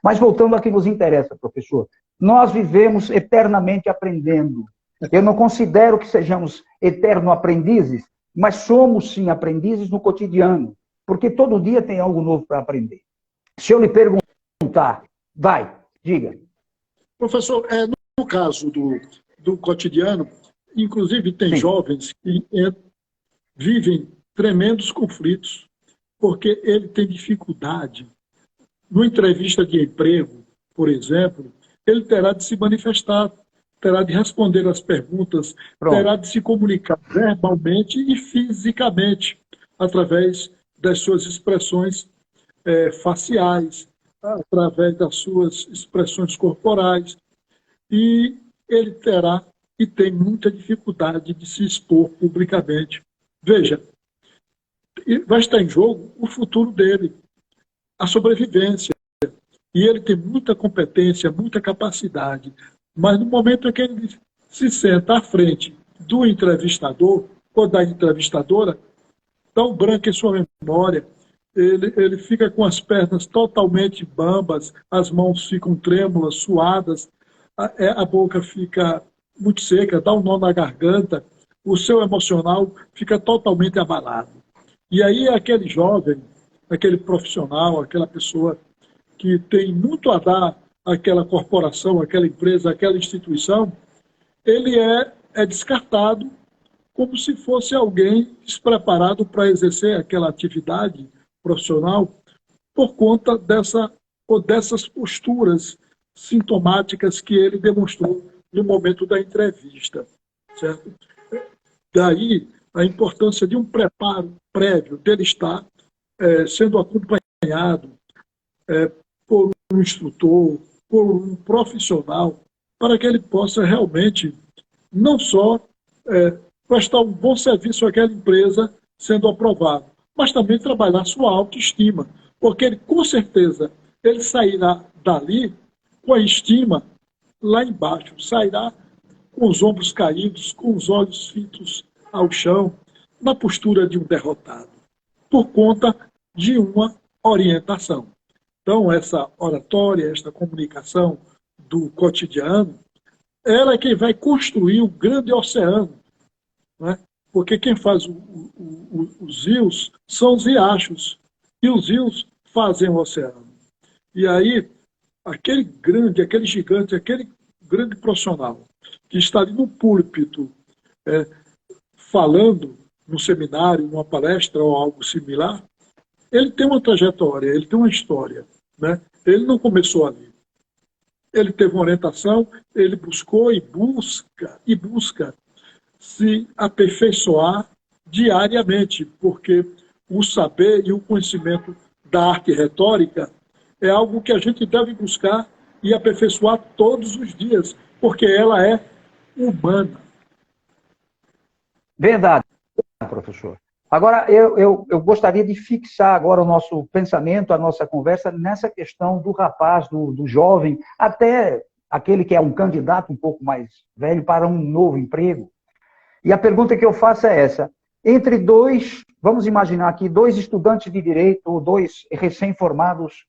Mas voltando ao que nos interessa, professor, nós vivemos eternamente aprendendo. Eu não considero que sejamos eterno aprendizes, mas somos sim aprendizes no cotidiano, porque todo dia tem algo novo para aprender. Se eu lhe perguntar, vai, diga. Professor, no caso do cotidiano, inclusive tem Sim. jovens que vivem tremendos conflitos, porque ele tem dificuldade. Numa entrevista de emprego, por exemplo, ele terá de se manifestar, terá de responder às perguntas, terá de se comunicar verbalmente e fisicamente, através das suas expressões faciais, através das suas expressões corporais. E ele terá e tem muita dificuldade de se expor publicamente. Veja, vai estar em jogo o futuro dele, a sobrevivência. E ele tem muita competência, muita capacidade. Mas no momento em que ele se senta à frente do entrevistador ou da entrevistadora, dá um branco em sua memória, ele fica com as pernas totalmente bambas, as mãos ficam trêmulas, suadas, a boca fica muito seca, dá um nó na garganta, o seu emocional fica totalmente abalado. E aí aquele jovem, aquele profissional, aquela pessoa que tem muito a dar àquela corporação, àquela empresa, àquela instituição, ele é descartado como se fosse alguém despreparado para exercer aquela atividade profissional por conta dessas posturas sintomáticas que ele demonstrou no momento da entrevista. Certo? Daí a importância de um preparo prévio, dele estar sendo acompanhado por um instrutor, por um profissional, para que ele possa realmente não só prestar um bom serviço àquela empresa sendo aprovado, mas também trabalhar sua autoestima, porque ele, com certeza, ele sairá dali com a estima lá embaixo, sairá com os ombros caídos, com os olhos fitos ao chão, na postura de um derrotado, por conta de uma orientação. Então, essa oratória, esta comunicação do cotidiano, ela é quem vai construir o grande oceano, né? Porque quem faz os rios são os riachos, e os rios fazem o oceano. E aí, aquele grande, aquele gigante, aquele grande profissional que está ali no púlpito, falando num seminário, numa palestra ou algo similar, ele tem uma trajetória, ele tem uma história, né? Ele não começou ali. Ele teve uma orientação, ele buscou e busca se aperfeiçoar diariamente, porque o saber e o conhecimento da arte retórica é algo que a gente deve buscar e aperfeiçoar todos os dias, porque ela é humana. Verdade, professor. Agora, eu gostaria de fixar agora o nosso pensamento, a nossa conversa, nessa questão do rapaz, do jovem, até aquele que é um candidato um pouco mais velho para um novo emprego. E a pergunta que eu faço é essa. Entre dois, vamos imaginar aqui, dois estudantes de direito, ou dois recém-formados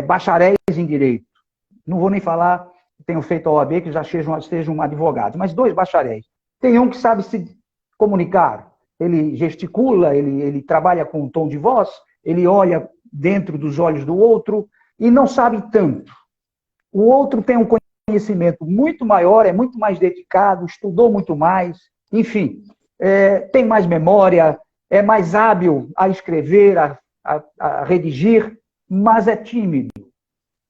bacharéis em direito. Não vou nem falar que tenham feito a OAB, que já sejam advogados, mas dois bacharéis. Tem um que sabe se comunicar, ele gesticula, ele trabalha com um tom de voz, ele olha dentro dos olhos do outro e não sabe tanto. O outro tem um conhecimento muito maior, é muito mais dedicado, estudou muito mais, enfim, tem mais memória, é mais hábil a escrever, a redigir, mas é tímido.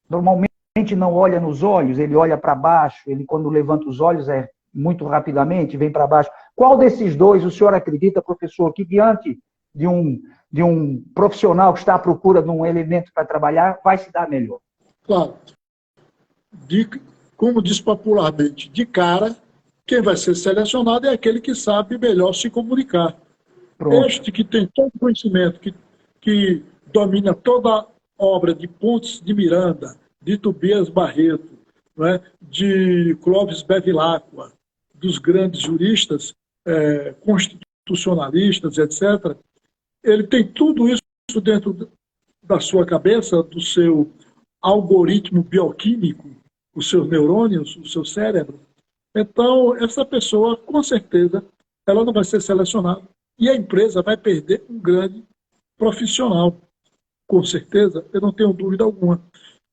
Normalmente não olha nos olhos, ele olha para baixo, ele quando levanta os olhos muito rapidamente, vem para baixo. Qual desses dois o senhor acredita, professor, que diante de um profissional que está à procura de um elemento para trabalhar, vai se dar melhor? Claro. Como diz popularmente, de cara, quem vai ser selecionado é aquele que sabe melhor se comunicar. Pronto. Este que tem todo o conhecimento, que domina toda a obra de Pontes de Miranda, de Tobias Barreto, né, de Clóvis Bevilacqua, dos grandes juristas, constitucionalistas, etc., ele tem tudo isso dentro da sua cabeça, do seu algoritmo bioquímico, os seus neurônios, o seu cérebro. Então, essa pessoa, com certeza, ela não vai ser selecionada. E a empresa vai perder um grande profissional. Com certeza, eu não tenho dúvida alguma.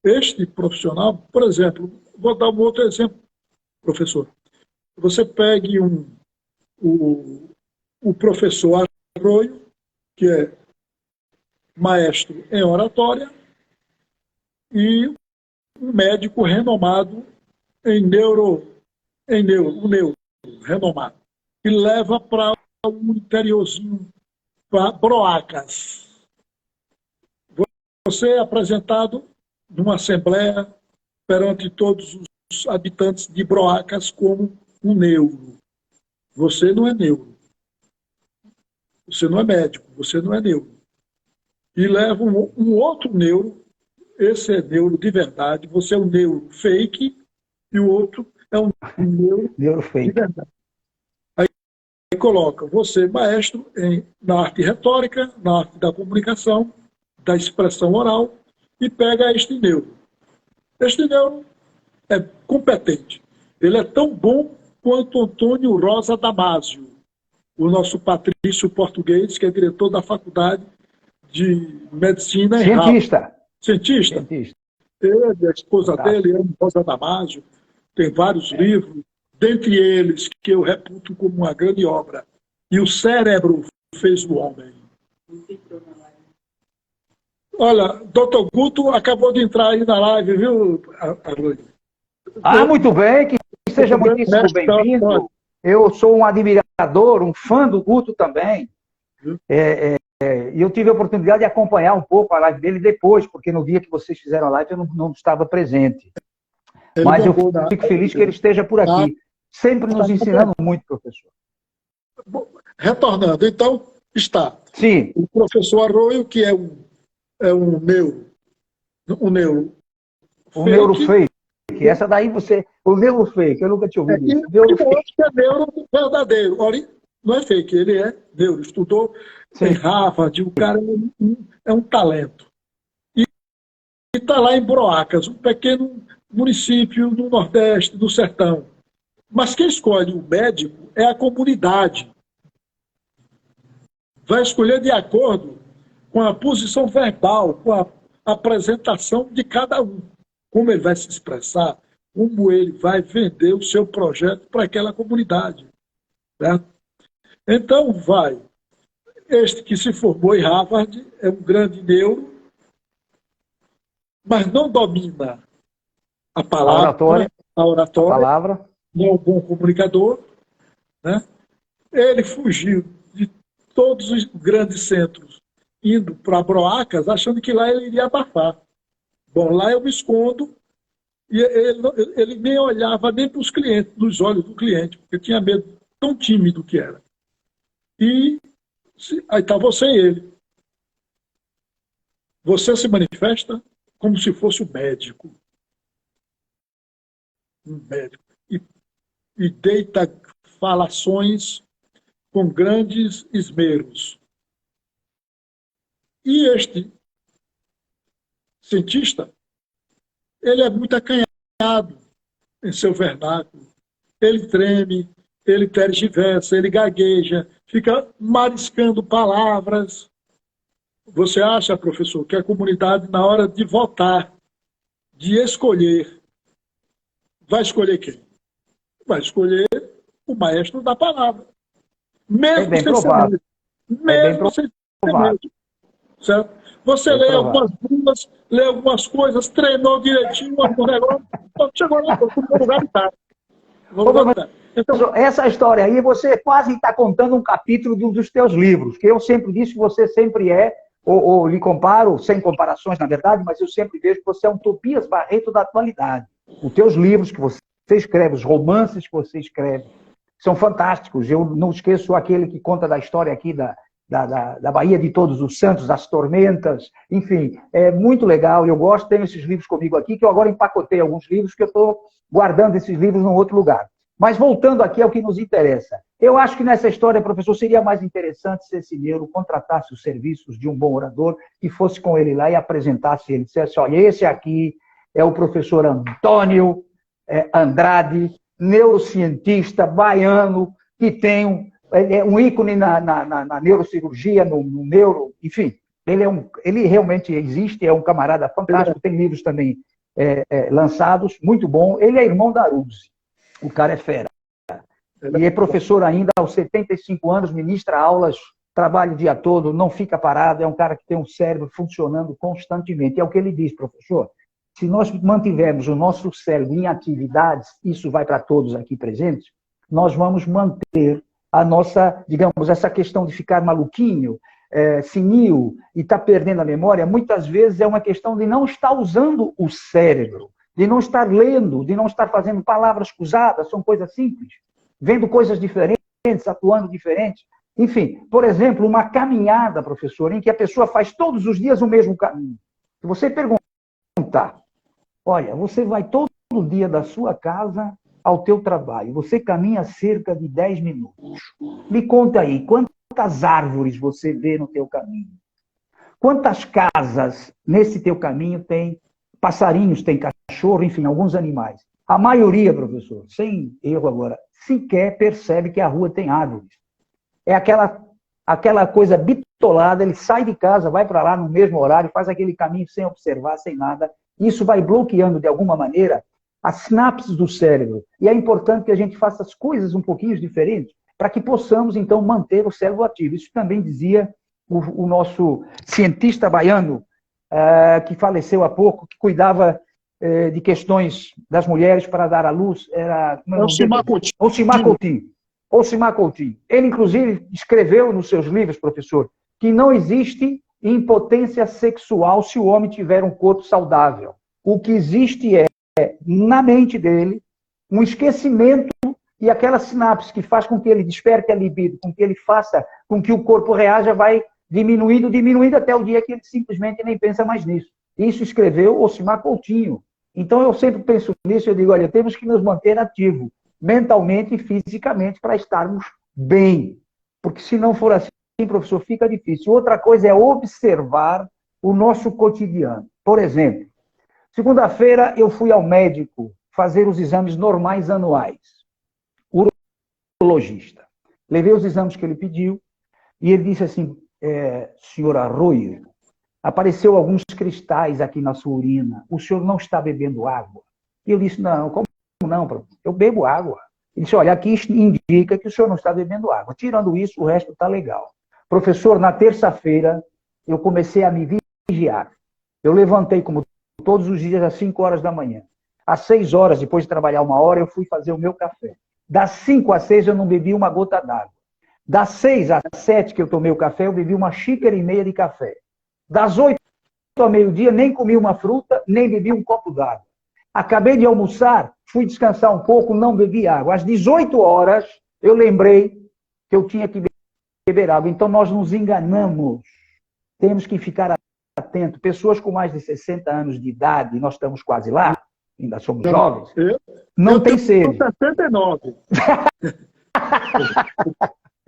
Este profissional, por exemplo, vou dar um outro exemplo, professor. Você pegue o professor Arroio, que é maestro em oratória, e um médico renomado em neuro, renomado, e leva para um interiorzinho, para Broacas. Você é apresentado numa assembleia perante todos os habitantes de Broacas como um neuro. Você não é neuro. Você não é médico, você não é neuro. E leva um outro neuro, esse é neuro de verdade, você é um neuro fake, e o outro é um neuro fake. de verdade. Aí coloca você, maestro, na arte retórica, na arte da comunicação, da expressão oral, e pega este neuro. Este neuro é competente. Ele é tão bom quanto Antônio Rosa Damasio, o nosso patrício português, que é diretor da Faculdade de Medicina em Harvard. Cientista. Ele, a esposa dele, Ana Rosa Damasio, tem vários livros, dentre eles que eu reputo como uma grande obra. E o cérebro fez o homem. Olha, doutor Guto acabou de entrar aí na live, viu, Arroio? Muito bem, que seja muitíssimo bem-vindo. Eu sou um admirador, um fã do Guto também. E eu tive a oportunidade de acompanhar um pouco a live dele depois, porque no dia que vocês fizeram a live eu não estava presente. Mas eu fico feliz que ele esteja por aqui, sempre nos ensinando muito, professor. Retornando, então, está Sim. O professor Arroio, que é um neuro. Um neuro fake. Essa daí você... O neuro fake, eu nunca tinha ouvido isso. Neuro fake é neuro verdadeiro. Olha, não é fake, ele é neuro. Estudou em Harvard, o cara é um talento. E está lá em Broacas, um pequeno município no Nordeste, do Sertão. Mas quem escolhe o médico é a comunidade. Vai escolher de acordo com a posição verbal, com a apresentação de cada um. Como ele vai se expressar, como ele vai vender o seu projeto para aquela comunidade. Certo? Então, este que se formou em Harvard é um grande neuro, mas não domina a palavra, a oratória, não é um bom comunicador. Né? Ele fugiu de todos os grandes centros, indo para Broacas, achando que lá ele iria abafar. Bom, lá eu me escondo, e ele nem olhava nem para os clientes, nos olhos do cliente, porque tinha medo, tão tímido que era. E aí está você e ele. Você se manifesta como se fosse um médico. Um médico. E deita falações com grandes esmeros. E este cientista, ele é muito acanhado em seu vernáculo. Ele treme, ele tergiversa, ele gagueja, fica mariscando palavras. Você acha, professor, que a comunidade, na hora de votar, de escolher, vai escolher quem? Vai escolher o maestro da palavra. Mesmo bem provável. Mesmo sem ser médico. Certo? Você lê algumas bulas, lê algumas coisas, treinou direitinho, algum negócio, chegou lá, no lugar de estar. Então, essa história aí, você quase está contando um capítulo dos teus livros, que eu sempre disse que você sempre é, ou lhe comparo, sem comparações, na verdade, mas eu sempre vejo que você é um Tobias Barreto da atualidade. Os teus livros que você escreve, os romances que você escreve, são fantásticos. Eu não esqueço aquele que conta da história aqui da Baía de Todos os Santos, das tormentas, enfim, é muito legal. Eu gosto, tenho esses livros comigo aqui, que eu agora empacotei alguns livros, que eu estou guardando esses livros num outro lugar. Mas voltando aqui ao que nos interessa, eu acho que nessa história, professor, seria mais interessante se esse neuro contratasse os serviços de um bom orador e fosse com ele lá e apresentasse ele, dissesse, olha, esse aqui é o professor Antônio Andrade, neurocientista baiano, que tem um ícone na neurocirurgia, no neuro, enfim. Ele realmente existe, é um camarada fantástico, tem livros também lançados, muito bom. Ele é irmão da Aruzzi, o cara é fera. E é professor ainda aos 75 anos, ministra aulas, trabalha o dia todo, não fica parado, é um cara que tem um cérebro funcionando constantemente. É o que ele diz, professor. Se nós mantivermos o nosso cérebro em atividades, isso vai para todos aqui presentes, nós vamos manter a nossa, digamos, essa questão de ficar maluquinho, senil e estar perdendo a memória, muitas vezes é uma questão de não estar usando o cérebro, de não estar lendo, de não estar fazendo palavras cruzadas, são coisas simples, vendo coisas diferentes, atuando diferentes. Enfim, por exemplo, uma caminhada, professor, em que a pessoa faz todos os dias o mesmo caminho. Se você perguntar, olha, você vai todo dia da sua casa ao teu trabalho, você caminha cerca de 10 minutos. Me conta aí, quantas árvores você vê no teu caminho? Quantas casas nesse teu caminho tem passarinhos, tem cachorro, enfim, alguns animais? A maioria, professor, sem erro agora, sequer percebe que a rua tem árvores. É aquela coisa bitolada, ele sai de casa, vai para lá no mesmo horário, faz aquele caminho sem observar, sem nada. Isso vai bloqueando, de alguma maneira, as sinapses do cérebro. E é importante que a gente faça as coisas um pouquinho diferentes para que possamos, então, manter o cérebro ativo. Isso também dizia o nosso cientista baiano, que faleceu há pouco, que cuidava de questões das mulheres para dar à luz. Era Ocimar Coutinho. Ele, inclusive, escreveu nos seus livros, professor, que não existe impotência sexual se o homem tiver um corpo saudável. O que existe na mente dele, um esquecimento e aquela sinapse que faz com que ele desperte a libido, com que ele faça com que o corpo reaja, vai diminuindo até o dia que ele simplesmente nem pensa mais nisso. Isso escreveu Ocimar Coutinho. Então eu sempre penso nisso, eu digo, olha, temos que nos manter ativos, mentalmente e fisicamente, para estarmos bem. Porque se não for assim, professor, fica difícil. Outra coisa é observar o nosso cotidiano. Por exemplo, segunda-feira eu fui ao médico fazer os exames normais anuais. Urologista. Levei os exames que ele pediu e ele disse assim, senhor Arroio, apareceu alguns cristais aqui na sua urina. O senhor não está bebendo água? E eu disse, não, como não? Eu bebo água. Ele disse, olha, aqui indica que o senhor não está bebendo água. Tirando isso, o resto está legal. Professor, na terça-feira, eu comecei a me vigiar. Eu levantei, como todos os dias, às 5 horas da manhã. Às 6 horas, depois de trabalhar 1 hora, eu fui fazer o meu café. Das 5 às 6, eu não bebi uma gota d'água. Das 6 às 7 que eu tomei o café, eu bebi 1,5 xícaras de café. Das 8 ao meio-dia, nem comi uma fruta, nem bebi um copo d'água. Acabei de almoçar, fui descansar um pouco, não bebi água. Às 18 horas, eu lembrei que eu tinha que beber água. Então, nós nos enganamos. Temos que ficar atento. Pessoas com mais de 60 anos de idade, nós estamos quase lá, ainda somos jovens, não tem sede. 69.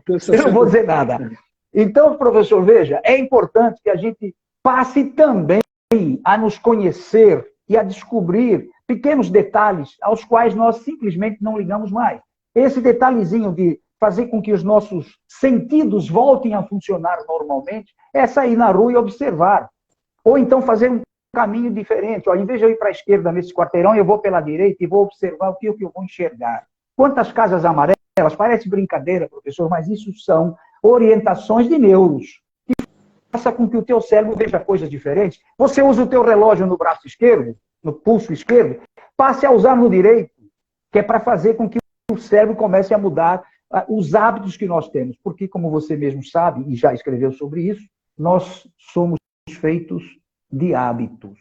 Eu não vou dizer nada. Então, professor, veja, é importante que a gente passe também a nos conhecer e a descobrir pequenos detalhes aos quais nós simplesmente não ligamos mais. Esse detalhezinho de fazer com que os nossos sentidos voltem a funcionar normalmente é sair na rua e observar. Ou então fazer um caminho diferente. Em vez de eu ir para a esquerda nesse quarteirão, eu vou pela direita e vou observar o que eu vou enxergar. Quantas casas amarelas? Parece brincadeira, professor, mas isso são orientações de neuros. Que faça com que o teu cérebro veja coisas diferentes. Você usa o teu relógio no braço esquerdo, no pulso esquerdo, passe a usar no direito, que é para fazer com que o cérebro comece a mudar os hábitos que nós temos. Porque, como você mesmo sabe, e já escreveu sobre isso, nós somos feitos de hábitos.